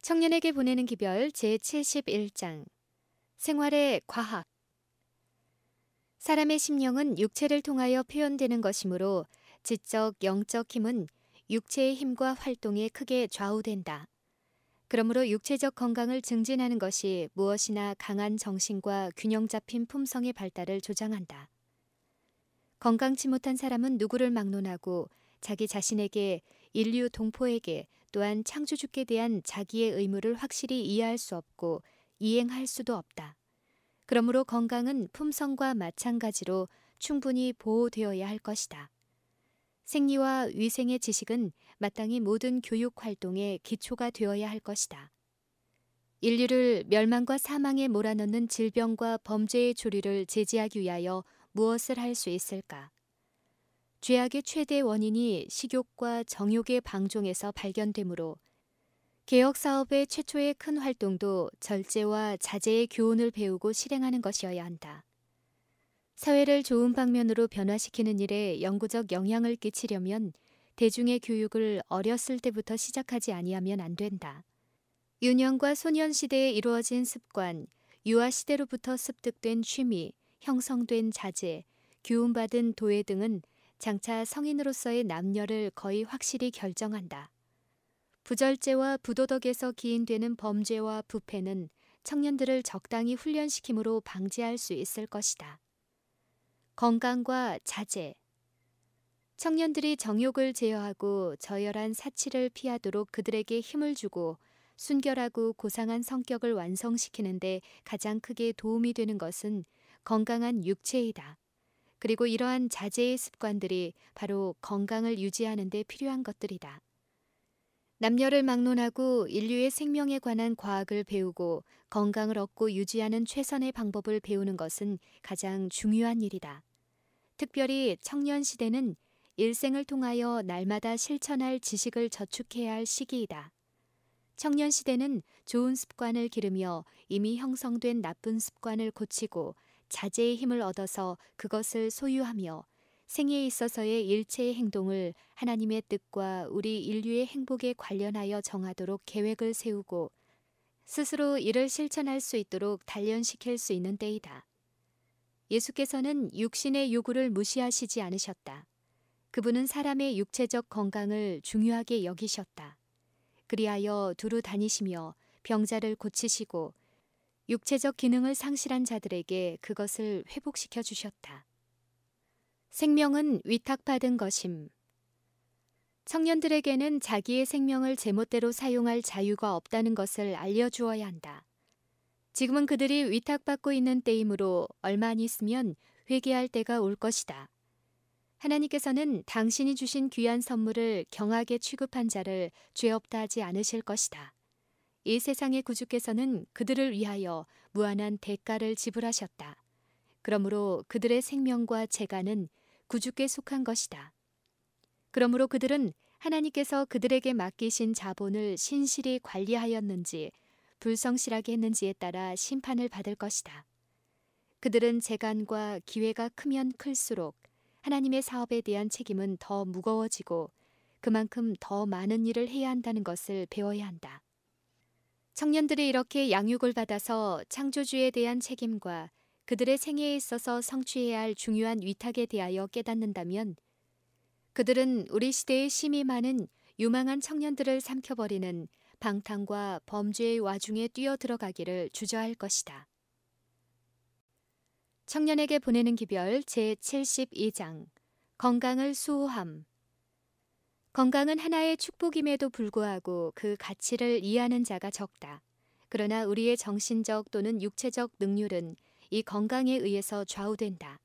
청년에게 보내는 기별 제71장 생활의 과학. 사람의 심령은 육체를 통하여 표현되는 것이므로 지적, 영적 힘은 육체의 힘과 활동에 크게 좌우된다. 그러므로 육체적 건강을 증진하는 것이 무엇이나 강한 정신과 균형 잡힌 품성의 발달을 조장한다. 건강치 못한 사람은 누구를 막론하고 자기 자신에게, 인류 동포에게, 또한 창조주께 대한 자기의 의무를 확실히 이해할 수 없고 이행할 수도 없다. 그러므로 건강은 품성과 마찬가지로 충분히 보호되어야 할 것이다. 생리와 위생의 지식은 마땅히 모든 교육 활동의 기초가 되어야 할 것이다. 인류를 멸망과 사망에 몰아넣는 질병과 범죄의 조류를 제지하기 위하여 무엇을 할 수 있을까? 죄악의 최대 원인이 식욕과 정욕의 방종에서 발견되므로 개혁 사업의 최초의 큰 활동도 절제와 자제의 교훈을 배우고 실행하는 것이어야 한다. 사회를 좋은 방면으로 변화시키는 일에 영구적 영향을 끼치려면 대중의 교육을 어렸을 때부터 시작하지 아니하면 안 된다. 유년과 소년 시대에 이루어진 습관, 유아 시대로부터 습득된 취미, 형성된 자제, 교훈받은 도회 등은 장차 성인으로서의 남녀를 거의 확실히 결정한다. 부절제와 부도덕에서 기인되는 범죄와 부패는 청년들을 적당히 훈련시킴으로 방지할 수 있을 것이다. 건강과 자제. 청년들이 정욕을 제어하고 저열한 사치를 피하도록 그들에게 힘을 주고 순결하고 고상한 성격을 완성시키는데 가장 크게 도움이 되는 것은 건강한 육체이다. 그리고 이러한 자제의 습관들이 바로 건강을 유지하는 데 필요한 것들이다. 남녀를 막론하고 인류의 생명에 관한 과학을 배우고 건강을 얻고 유지하는 최선의 방법을 배우는 것은 가장 중요한 일이다. 특별히 청년 시대는 일생을 통하여 날마다 실천할 지식을 저축해야 할 시기이다. 청년 시대는 좋은 습관을 기르며 이미 형성된 나쁜 습관을 고치고 자제의 힘을 얻어서 그것을 소유하며 생에 있어서의 일체의 행동을 하나님의 뜻과 우리 인류의 행복에 관련하여 정하도록 계획을 세우고 스스로 이를 실천할 수 있도록 단련시킬 수 있는 때이다. 예수께서는 육신의 요구를 무시하시지 않으셨다. 그분은 사람의 육체적 건강을 중요하게 여기셨다. 그리하여 두루 다니시며 병자를 고치시고 육체적 기능을 상실한 자들에게 그것을 회복시켜 주셨다. 생명은 위탁받은 것임. 청년들에게는 자기의 생명을 제멋대로 사용할 자유가 없다는 것을 알려주어야 한다. 지금은 그들이 위탁받고 있는 때이므로 얼마 안 있으면 회개할 때가 올 것이다. 하나님께서는 당신이 주신 귀한 선물을 경하게 취급한 자를 죄 없다 하지 않으실 것이다. 이 세상의 구주께서는 그들을 위하여 무한한 대가를 지불하셨다. 그러므로 그들의 생명과 재간은 구주께 속한 것이다. 그러므로 그들은 하나님께서 그들에게 맡기신 자본을 신실히 관리하였는지 불성실하게 했는지에 따라 심판을 받을 것이다. 그들은 재간과 기회가 크면 클수록 하나님의 사업에 대한 책임은 더 무거워지고 그만큼 더 많은 일을 해야 한다는 것을 배워야 한다. 청년들이 이렇게 양육을 받아서 창조주에 대한 책임과 그들의 생애에 있어서 성취해야 할 중요한 위탁에 대하여 깨닫는다면 그들은 우리 시대에 심이 많은 유망한 청년들을 삼켜버리는 방탕과 범죄의 와중에 뛰어들어가기를 주저할 것이다. 청년에게 보내는 기별 제72장 건강을 수호함. 건강은 하나의 축복임에도 불구하고 그 가치를 이해하는 자가 적다. 그러나 우리의 정신적 또는 육체적 능률은 이 건강에 의해서 좌우된다.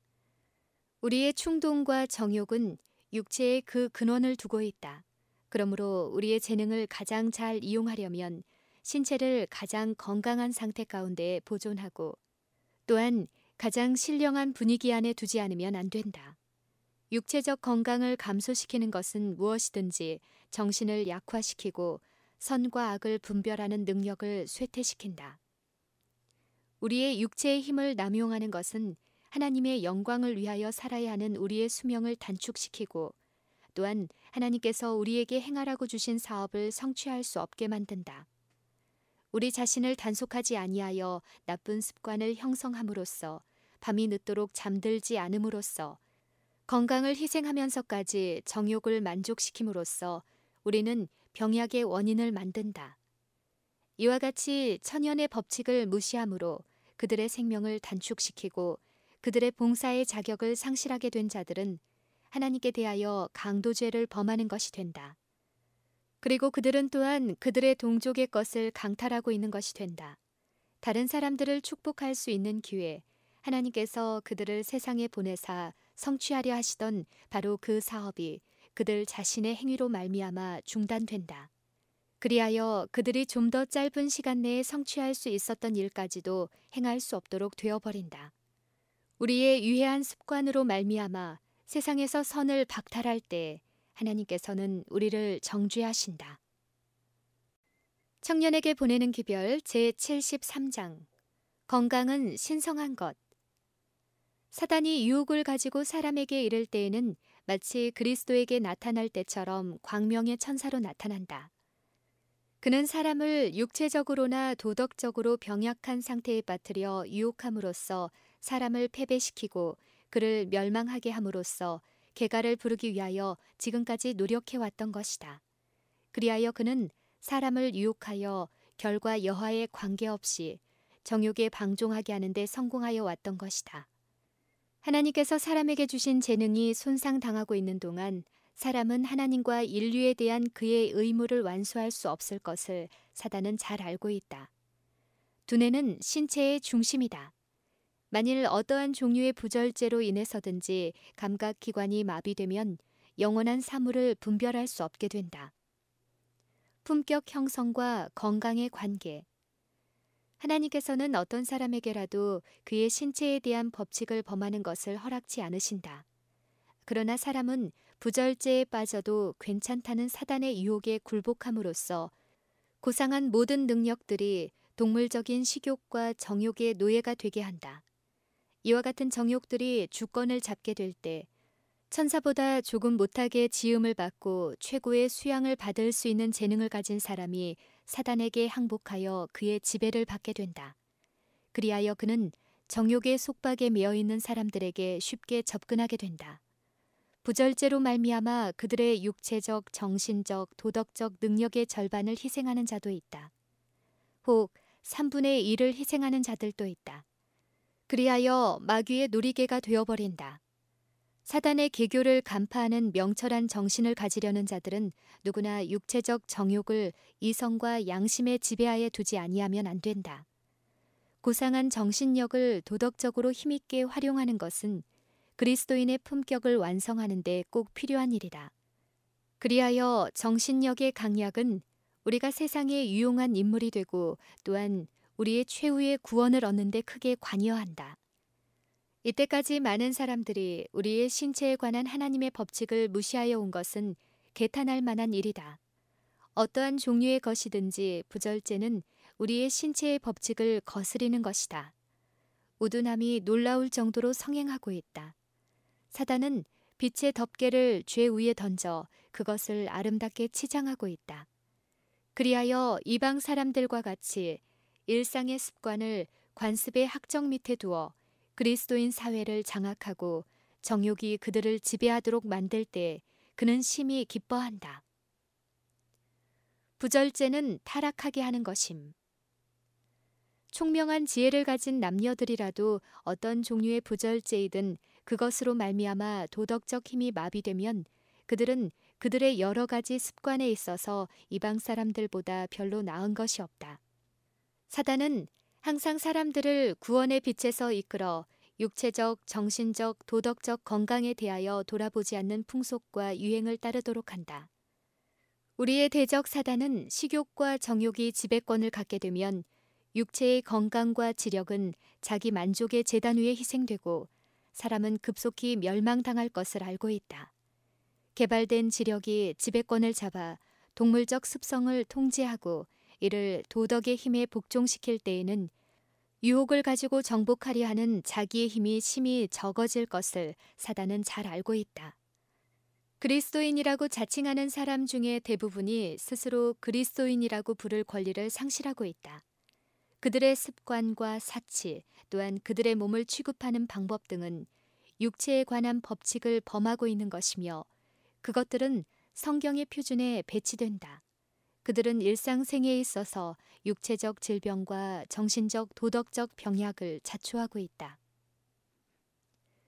우리의 충동과 정욕은 육체에 그 근원을 두고 있다. 그러므로 우리의 재능을 가장 잘 이용하려면 신체를 가장 건강한 상태 가운데 보존하고 또한 가장 신령한 분위기 안에 두지 않으면 안 된다. 육체적 건강을 감소시키는 것은 무엇이든지 정신을 약화시키고 선과 악을 분별하는 능력을 쇠퇴시킨다. 우리의 육체의 힘을 남용하는 것은 하나님의 영광을 위하여 살아야 하는 우리의 수명을 단축시키고 또한 하나님께서 우리에게 행하라고 주신 사업을 성취할 수 없게 만든다. 우리 자신을 단속하지 아니하여 나쁜 습관을 형성함으로써 밤이 늦도록 잠들지 않음으로써 건강을 희생하면서까지 정욕을 만족시킴으로써 우리는 병약의 원인을 만든다. 이와 같이 천연의 법칙을 무시함으로 그들의 생명을 단축시키고 그들의 봉사의 자격을 상실하게 된 자들은 하나님께 대하여 강도죄를 범하는 것이 된다. 그리고 그들은 또한 그들의 동족의 것을 강탈하고 있는 것이 된다. 다른 사람들을 축복할 수 있는 기회, 하나님께서 그들을 세상에 보내사 성취하려 하시던 바로 그 사업이 그들 자신의 행위로 말미암아 중단된다. 그리하여 그들이 좀 더 짧은 시간 내에 성취할 수 있었던 일까지도 행할 수 없도록 되어버린다. 우리의 유해한 습관으로 말미암아 세상에서 선을 박탈할 때 하나님께서는 우리를 정죄하신다. 청년에게 보내는 기별 제73장 건강은 신성한 것. 사단이 유혹을 가지고 사람에게 이를 때에는 마치 그리스도에게 나타날 때처럼 광명의 천사로 나타난다. 그는 사람을 육체적으로나 도덕적으로 병약한 상태에 빠뜨려 유혹함으로써 사람을 패배시키고 그를 멸망하게 함으로써 개가를 부르기 위하여 지금까지 노력해왔던 것이다. 그리하여 그는 사람을 유혹하여 결과 여하에 관계없이 정욕에 방종하게 하는데 성공하여 왔던 것이다. 하나님께서 사람에게 주신 재능이 손상당하고 있는 동안 사람은 하나님과 인류에 대한 그의 의무를 완수할 수 없을 것을 사단은 잘 알고 있다. 두뇌는 신체의 중심이다. 만일 어떠한 종류의 부절제로 인해서든지 감각기관이 마비되면 영원한 사물을 분별할 수 없게 된다. 품격 형성과 건강의 관계. 하나님께서는 어떤 사람에게라도 그의 신체에 대한 법칙을 범하는 것을 허락치 않으신다. 그러나 사람은 부절제에 빠져도 괜찮다는 사단의 유혹에 굴복함으로써 고상한 모든 능력들이 동물적인 식욕과 정욕의 노예가 되게 한다. 이와 같은 정욕들이 주권을 잡게 될 때 천사보다 조금 못하게 지음을 받고 최고의 수양을 받을 수 있는 재능을 가진 사람이 사단에게 항복하여 그의 지배를 받게 된다. 그리하여 그는 정욕의 속박에 매여 있는 사람들에게 쉽게 접근하게 된다. 부절제로 말미암아 그들의 육체적, 정신적, 도덕적 능력의 절반을 희생하는 자도 있다. 혹 3분의 1을 희생하는 자들도 있다. 그리하여 마귀의 놀이개가 되어버린다. 사단의 계교를 간파하는 명철한 정신을 가지려는 자들은 누구나 육체적 정욕을 이성과 양심의 지배하에 두지 아니하면 안 된다. 고상한 정신력을 도덕적으로 힘있게 활용하는 것은 그리스도인의 품격을 완성하는 데 꼭 필요한 일이다. 그리하여 정신력의 강약은 우리가 세상에 유용한 인물이 되고 또한 우리의 최후의 구원을 얻는 데 크게 관여한다. 이때까지 많은 사람들이 우리의 신체에 관한 하나님의 법칙을 무시하여 온 것은 개탄할 만한 일이다. 어떠한 종류의 것이든지 부절제는 우리의 신체의 법칙을 거스리는 것이다. 우둔함이 놀라울 정도로 성행하고 있다. 사단은 빛의 덮개를 죄 위에 던져 그것을 아름답게 치장하고 있다. 그리하여 이방 사람들과 같이 일상의 습관을 관습의 학정 밑에 두어 그리스도인 사회를 장악하고 정욕이 그들을 지배하도록 만들 때 그는 심히 기뻐한다. 부절제는 타락하게 하는 것임. 총명한 지혜를 가진 남녀들이라도 어떤 종류의 부절제이든 그것으로 말미암아 도덕적 힘이 마비되면 그들은 그들의 여러 가지 습관에 있어서 이방 사람들보다 별로 나은 것이 없다. 사단은 항상 사람들을 구원의 빛에서 이끌어 육체적, 정신적, 도덕적 건강에 대하여 돌아보지 않는 풍속과 유행을 따르도록 한다. 우리의 대적 사단은 식욕과 정욕이 지배권을 갖게 되면 육체의 건강과 지력은 자기 만족의 제단 위에 희생되고 사람은 급속히 멸망당할 것을 알고 있다. 개발된 지력이 지배권을 잡아 동물적 습성을 통제하고 이를 도덕의 힘에 복종시킬 때에는 유혹을 가지고 정복하려 하는 자기의 힘이 심히 적어질 것을 사단은 잘 알고 있다. 그리스도인이라고 자칭하는 사람 중에 대부분이 스스로 그리스도인이라고 부를 권리를 상실하고 있다. 그들의 습관과 사치, 또한 그들의 몸을 취급하는 방법 등은 육체에 관한 법칙을 범하고 있는 것이며 그것들은 성경의 표준에 배치된다. 그들은 일상생애에 있어서 육체적 질병과 정신적 도덕적 병약을 자초하고 있다.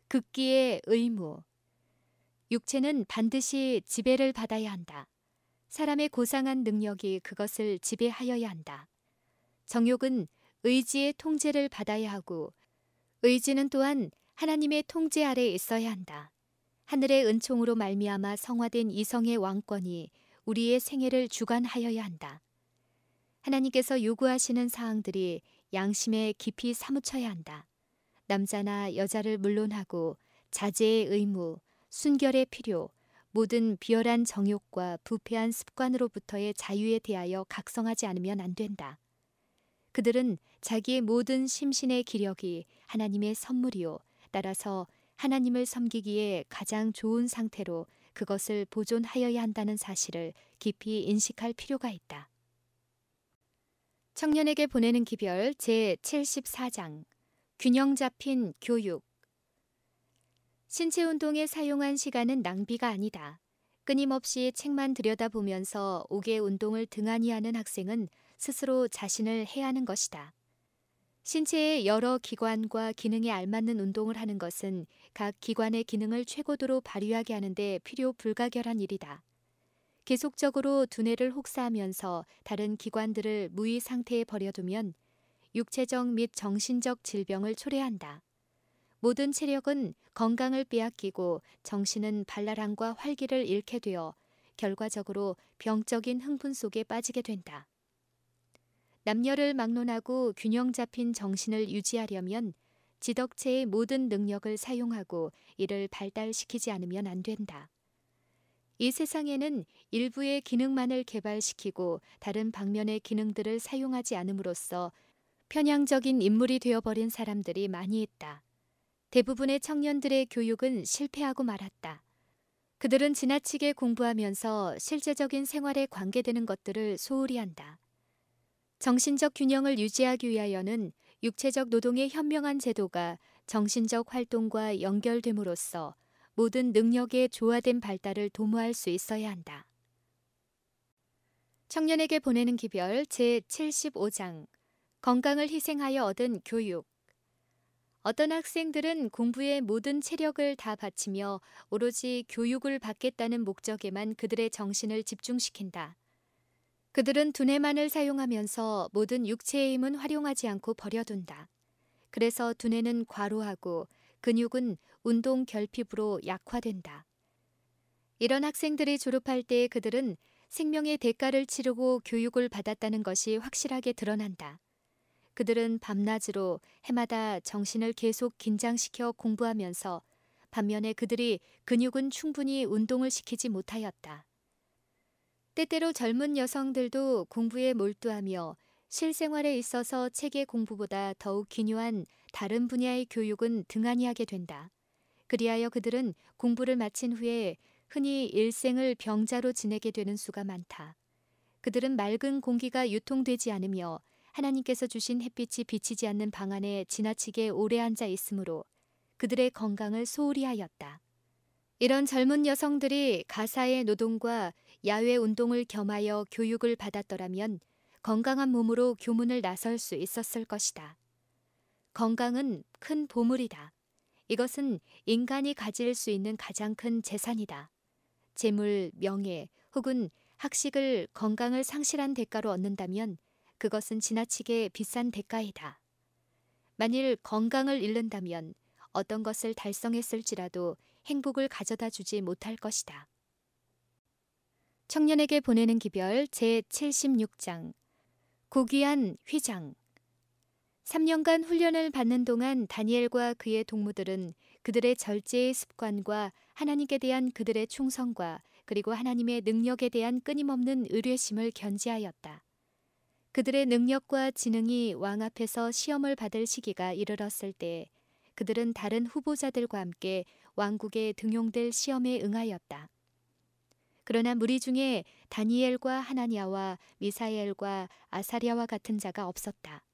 극기의 의무. 육체는 반드시 지배를 받아야 한다. 사람의 고상한 능력이 그것을 지배하여야 한다. 정욕은 의지의 통제를 받아야 하고 의지는 또한 하나님의 통제 아래 있어야 한다. 하늘의 은총으로 말미암아 성화된 이성의 왕권이 우리의 생애를 주관하여야 한다. 하나님께서 요구하시는 사항들이 양심에 깊이 사무쳐야 한다. 남자나 여자를 물론하고 자제의 의무, 순결의 필요, 모든 비열한 정욕과 부패한 습관으로부터의 자유에 대하여 각성하지 않으면 안 된다. 그들은 자기의 모든 심신의 기력이 하나님의 선물이요. 따라서 하나님을 섬기기에 가장 좋은 상태로 그것을 보존하여야 한다는 사실을 깊이 인식할 필요가 있다. 청년에게 보내는 기별 제74장 균형 잡힌 교육. 신체 운동에 사용한 시간은 낭비가 아니다. 끊임없이 책만 들여다보면서 옥의 운동을 등한히 하는 학생은 스스로 자신을 해하는 것이다. 신체의 여러 기관과 기능에 알맞는 운동을 하는 것은 각 기관의 기능을 최고도로 발휘하게 하는데 필요 불가결한 일이다. 계속적으로 두뇌를 혹사하면서 다른 기관들을 무의 상태에 버려두면 육체적 및 정신적 질병을 초래한다. 모든 체력은 건강을 빼앗기고 정신은 발랄함과 활기를 잃게 되어 결과적으로 병적인 흥분 속에 빠지게 된다. 남녀를 막론하고 균형 잡힌 정신을 유지하려면 지덕체의 모든 능력을 사용하고 이를 발달시키지 않으면 안 된다. 이 세상에는 일부의 기능만을 개발시키고 다른 방면의 기능들을 사용하지 않음으로써 편향적인 인물이 되어버린 사람들이 많이 있다. 대부분의 청년들의 교육은 실패하고 말았다. 그들은 지나치게 공부하면서 실제적인 생활에 관계되는 것들을 소홀히 한다. 정신적 균형을 유지하기 위하여는 육체적 노동의 현명한 제도가 정신적 활동과 연결됨으로써 모든 능력의 조화된 발달을 도모할 수 있어야 한다. 청년에게 보내는 기별 제75장 건강을 희생하여 얻은 교육. 어떤 학생들은 공부에 모든 체력을 다 바치며 오로지 교육을 받겠다는 목적에만 그들의 정신을 집중시킨다. 그들은 두뇌만을 사용하면서 모든 육체의 힘은 활용하지 않고 버려둔다. 그래서 두뇌는 과로하고 근육은 운동 결핍으로 약화된다. 이런 학생들이 졸업할 때 그들은 생명의 대가를 치르고 교육을 받았다는 것이 확실하게 드러난다. 그들은 밤낮으로 해마다 정신을 계속 긴장시켜 공부하면서 반면에 그들이 근육은 충분히 운동을 시키지 못하였다. 때때로 젊은 여성들도 공부에 몰두하며 실생활에 있어서 책의 공부보다 더욱 기묘한 다른 분야의 교육은 등한히 하게 된다. 그리하여 그들은 공부를 마친 후에 흔히 일생을 병자로 지내게 되는 수가 많다. 그들은 맑은 공기가 유통되지 않으며 하나님께서 주신 햇빛이 비치지 않는 방 안에 지나치게 오래 앉아 있으므로 그들의 건강을 소홀히 하였다. 이런 젊은 여성들이 가사의 노동과 야외 운동을 겸하여 교육을 받았더라면 건강한 몸으로 교문을 나설 수 있었을 것이다. 건강은 큰 보물이다. 이것은 인간이 가질 수 있는 가장 큰 재산이다. 재물, 명예 혹은 학식을 건강을 상실한 대가로 얻는다면 그것은 지나치게 비싼 대가이다. 만일 건강을 잃는다면 어떤 것을 달성했을지라도 행복을 가져다 주지 못할 것이다. 청년에게 보내는 기별 제76장 고귀한 휘장. 3년간 훈련을 받는 동안 다니엘과 그의 동무들은 그들의 절제의 습관과 하나님께 대한 그들의 충성과 그리고 하나님의 능력에 대한 끊임없는 의뢰심을 견지하였다. 그들의 능력과 지능이 왕 앞에서 시험을 받을 시기가 이르렀을 때 그들은 다른 후보자들과 함께 왕국에 등용될 시험에 응하였다. 그러나 무리 중에 다니엘과 하나니아와 미사엘과 아사랴와 같은 자가 없었다.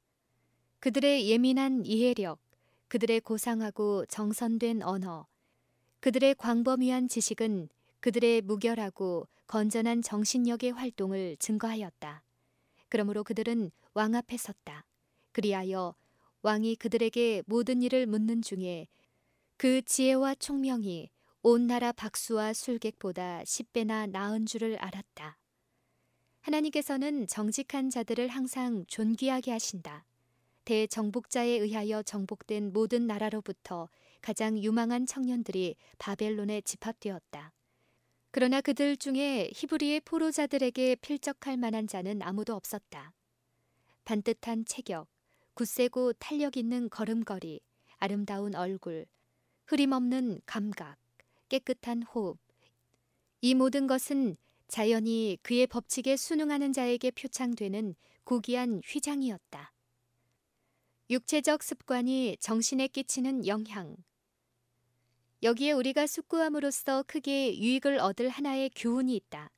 그들의 예민한 이해력, 그들의 고상하고 정선된 언어, 그들의 광범위한 지식은 그들의 무결하고 건전한 정신력의 활동을 증거하였다. 그러므로 그들은 왕 앞에 섰다. 그리하여 왕이 그들에게 모든 일을 묻는 중에 그 지혜와 총명이 온 나라 박수와 술객보다 10배나 나은 줄을 알았다. 하나님께서는 정직한 자들을 항상 존귀하게 하신다. 대정복자에 의하여 정복된 모든 나라로부터 가장 유망한 청년들이 바벨론에 집합되었다. 그러나 그들 중에 히브리의 포로자들에게 필적할 만한 자는 아무도 없었다. 반듯한 체격, 굳세고 탄력 있는 걸음걸이, 아름다운 얼굴, 흐림없는 감각, 깨끗한 호흡. 이 모든 것은 자연히 그의 법칙에 순응하는 자에게 표창되는 고귀한 휘장이었다. 육체적 습관이 정신에 끼치는 영향. 여기에 우리가 숙고함으로써 크게 유익을 얻을 하나의 교훈이 있다.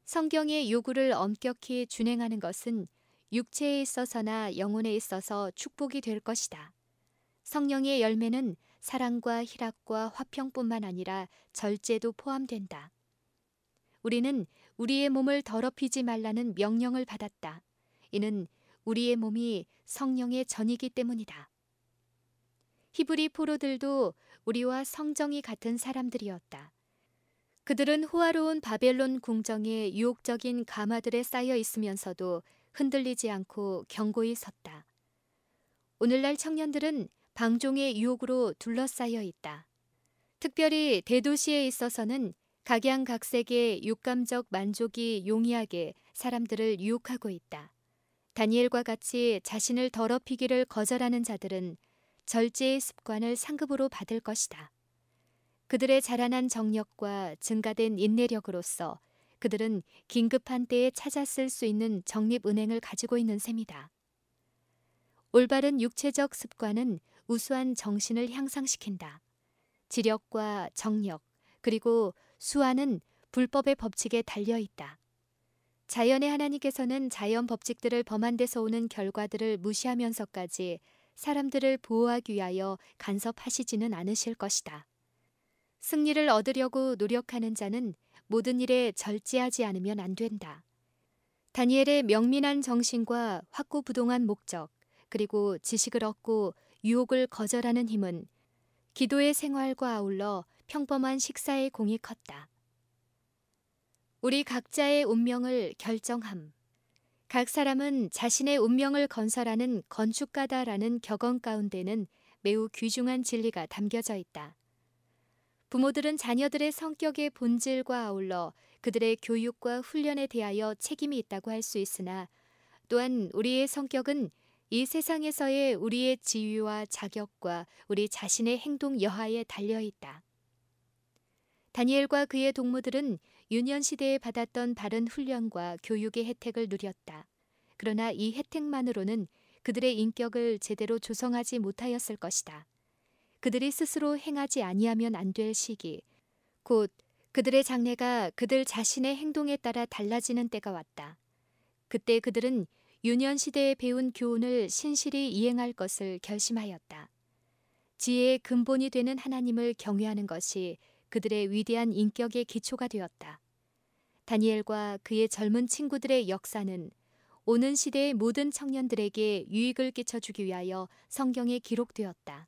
성경의 요구를 엄격히 준행하는 것은 육체에 있어서나 영혼에 있어서 축복이 될 것이다. 성령의 열매는 사랑과 희락과 화평뿐만 아니라 절제도 포함된다. 우리는 우리의 몸을 더럽히지 말라는 명령을 받았다. 이는 우리의 몸이 성령의 전이기 때문이다. 히브리 포로들도 우리와 성정이 같은 사람들이었다. 그들은 호화로운 바벨론 궁정의 유혹적인 가마들에 쌓여 있으면서도 흔들리지 않고 견고히 섰다. 오늘날 청년들은 방종의 유혹으로 둘러싸여 있다. 특별히 대도시에 있어서는 각양각색의 육감적 만족이 용이하게 사람들을 유혹하고 있다. 다니엘과 같이 자신을 더럽히기를 거절하는 자들은 절제의 습관을 상급으로 받을 것이다. 그들의 자라난 정력과 증가된 인내력으로서 그들은 긴급한 때에 찾아 쓸 수 있는 적립은행을 가지고 있는 셈이다. 올바른 육체적 습관은 우수한 정신을 향상시킨다. 지력과 정력, 그리고 수완은 불법의 법칙에 달려 있다. 자연의 하나님께서는 자연 법칙들을 범한 데서 오는 결과들을 무시하면서까지 사람들을 보호하기 위하여 간섭하시지는 않으실 것이다. 승리를 얻으려고 노력하는 자는 모든 일에 절제하지 않으면 안 된다. 다니엘의 명민한 정신과 확고부동한 목적, 그리고 지식을 얻고 유혹을 거절하는 힘은 기도의 생활과 아울러 평범한 식사의 공이 컸다. 우리 각자의 운명을 결정함. 각 사람은 자신의 운명을 건설하는 건축가다라는 격언 가운데는 매우 귀중한 진리가 담겨져 있다. 부모들은 자녀들의 성격의 본질과 아울러 그들의 교육과 훈련에 대하여 책임이 있다고 할 수 있으나 또한 우리의 성격은 이 세상에서의 우리의 지위와 자격과 우리 자신의 행동 여하에 달려 있다. 다니엘과 그의 동무들은 유년 시대에 받았던 바른 훈련과 교육의 혜택을 누렸다. 그러나 이 혜택만으로는 그들의 인격을 제대로 조성하지 못하였을 것이다. 그들이 스스로 행하지 아니하면 안 될 시기, 곧 그들의 장래가 그들 자신의 행동에 따라 달라지는 때가 왔다. 그때 그들은 유년 시대에 배운 교훈을 신실히 이행할 것을 결심하였다. 지혜의 근본이 되는 하나님을 경외하는 것이 그들의 위대한 인격의 기초가 되었다. 다니엘과 그의 젊은 친구들의 역사는 오는 시대의 모든 청년들에게 유익을 끼쳐주기 위하여 성경에 기록되었다.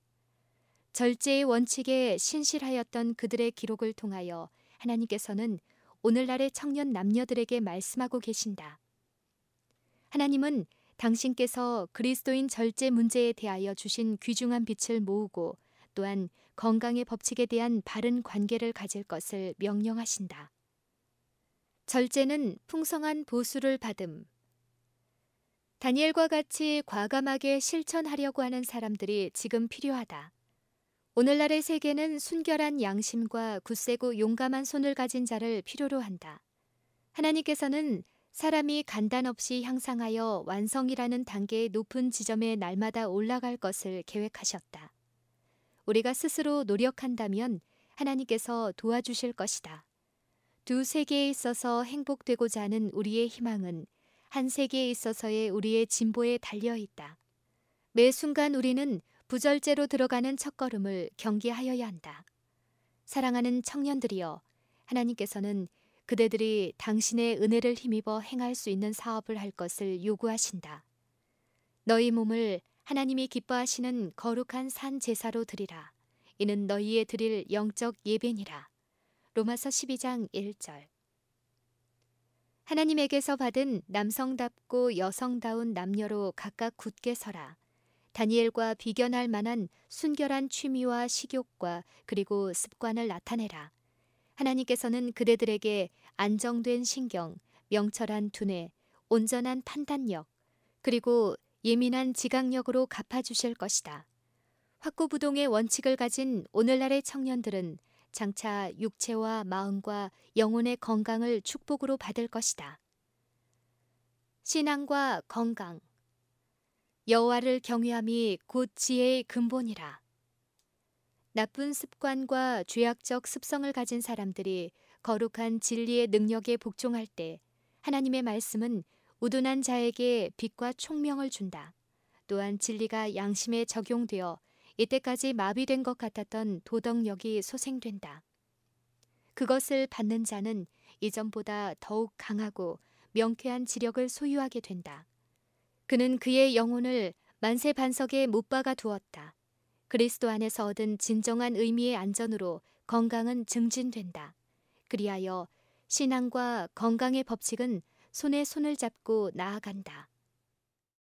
절제의 원칙에 신실하였던 그들의 기록을 통하여 하나님께서는 오늘날의 청년 남녀들에게 말씀하고 계신다. 하나님은 당신께서 그리스도인 절제 문제에 대하여 주신 귀중한 빛을 모으고 또한 건강의 법칙에 대한 바른 관계를 가질 것을 명령하신다. 절제는 풍성한 보수를 받음. 다니엘과 같이 과감하게 실천하려고 하는 사람들이 지금 필요하다. 오늘날의 세계는 순결한 양심과 굳세고 용감한 손을 가진 자를 필요로 한다. 하나님께서는 사람이 간단 없이 향상하여 완성이라는 단계의 높은 지점에 날마다 올라갈 것을 계획하셨다. 우리가 스스로 노력한다면 하나님께서 도와주실 것이다. 두 세계에 있어서 행복되고자 하는 우리의 희망은 한 세계에 있어서의 우리의 진보에 달려 있다. 매 순간 우리는 부절제로 들어가는 첫걸음을 경계하여야 한다. 사랑하는 청년들이여, 하나님께서는 그대들이 당신의 은혜를 힘입어 행할 수 있는 사업을 할 것을 요구하신다. 너희 몸을 하나님이 기뻐하시는 거룩한 산 제사로 드리라. 이는 너희의 드릴 영적 예배니라. 로마서 12장 1절. 하나님에게서 받은 남성답고 여성다운 남녀로 각각 굳게 서라. 다니엘과 비견할 만한 순결한 취미와 식욕과 그리고 습관을 나타내라. 하나님께서는 그대들에게 안정된 신경, 명철한 두뇌, 온전한 판단력, 그리고 예민한 지각력으로 갚아주실 것이다. 확고부동의 원칙을 가진 오늘날의 청년들은 장차 육체와 마음과 영혼의 건강을 축복으로 받을 것이다. 신앙과 건강. 여호와를 경외함이 곧 지혜의 근본이라. 나쁜 습관과 죄악적 습성을 가진 사람들이 거룩한 진리의 능력에 복종할 때 하나님의 말씀은 우둔한 자에게 빛과 총명을 준다. 또한 진리가 양심에 적용되어 이때까지 마비된 것 같았던 도덕력이 소생된다. 그것을 받는 자는 이전보다 더욱 강하고 명쾌한 지력을 소유하게 된다. 그는 그의 영혼을 만세반석에 못 박아 두었다. 그리스도 안에서 얻은 진정한 의미의 안전으로 건강은 증진된다. 그리하여 신앙과 건강의 법칙은 손에 손을 잡고 나아간다.